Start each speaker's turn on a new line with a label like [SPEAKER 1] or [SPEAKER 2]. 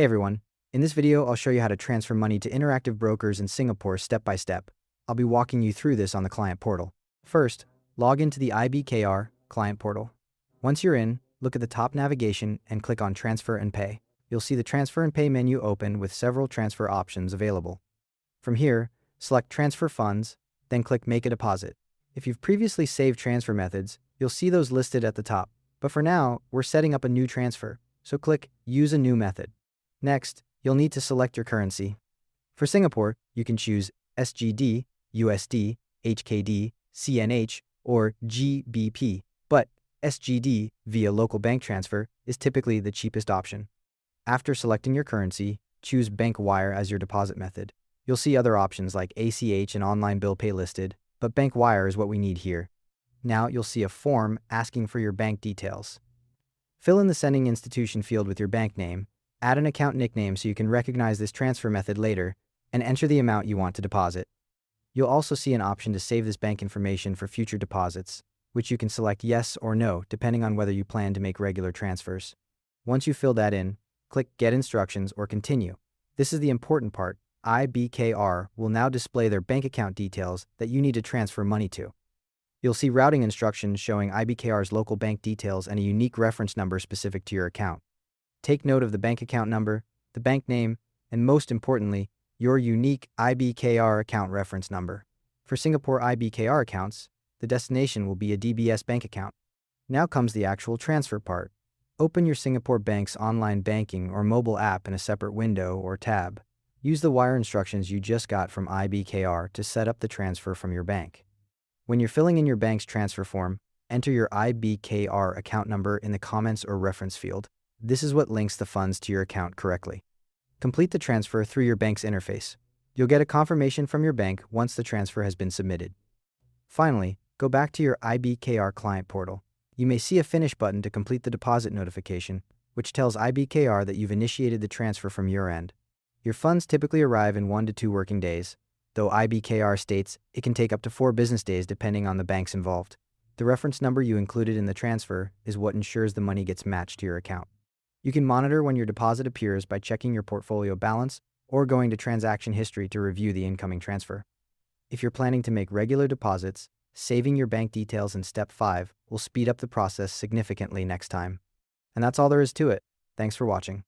[SPEAKER 1] Hey everyone, in this video I'll show you how to transfer money to Interactive Brokers in Singapore step by step. I'll be walking you through this on the client portal. First, log into the IBKR client portal. Once you're in, look at the top navigation and click on Transfer and Pay. You'll see the Transfer and Pay menu open with several transfer options available. From here, select Transfer Funds, then click Make a Deposit. If you've previously saved transfer methods, you'll see those listed at the top. But for now, we're setting up a new transfer, so click Use a New Method. Next, you'll need to select your currency. For Singapore, you can choose SGD, USD, HKD, CNH, or GBP, but SGD via local bank transfer is typically the cheapest option. After selecting your currency, choose Bank Wire as your deposit method. You'll see other options like ACH and online bill pay listed, but Bank Wire is what we need here. Now you'll see a form asking for your bank details. Fill in the sending institution field with your bank name, add an account nickname so you can recognize this transfer method later, and enter the amount you want to deposit. You'll also see an option to save this bank information for future deposits, which you can select yes or no depending on whether you plan to make regular transfers. Once you fill that in, click Get Instructions or Continue. This is the important part. IBKR will now display their bank account details that you need to transfer money to. You'll see routing instructions showing IBKR's local bank details and a unique reference number specific to your account. Take note of the bank account number, the bank name, and most importantly, your unique IBKR account reference number. For Singapore IBKR accounts, the destination will be a DBS bank account. Now comes the actual transfer part. Open your Singapore Bank's online banking or mobile app in a separate window or tab. Use the wire instructions you just got from IBKR to set up the transfer from your bank. When you're filling in your bank's transfer form, enter your IBKR account number in the comments or reference field. This is what links the funds to your account correctly. Complete the transfer through your bank's interface. You'll get a confirmation from your bank once the transfer has been submitted. Finally, go back to your IBKR client portal. You may see a Finish button to complete the deposit notification, which tells IBKR that you've initiated the transfer from your end. Your funds typically arrive in 1 to 2 working days, though IBKR states it can take up to 4 business days depending on the banks involved. The reference number you included in the transfer is what ensures the money gets matched to your account. You can monitor when your deposit appears by checking your portfolio balance or going to transaction history to review the incoming transfer. If you're planning to make regular deposits, saving your bank details in Step 5 will speed up the process significantly next time. And that's all there is to it. Thanks for watching.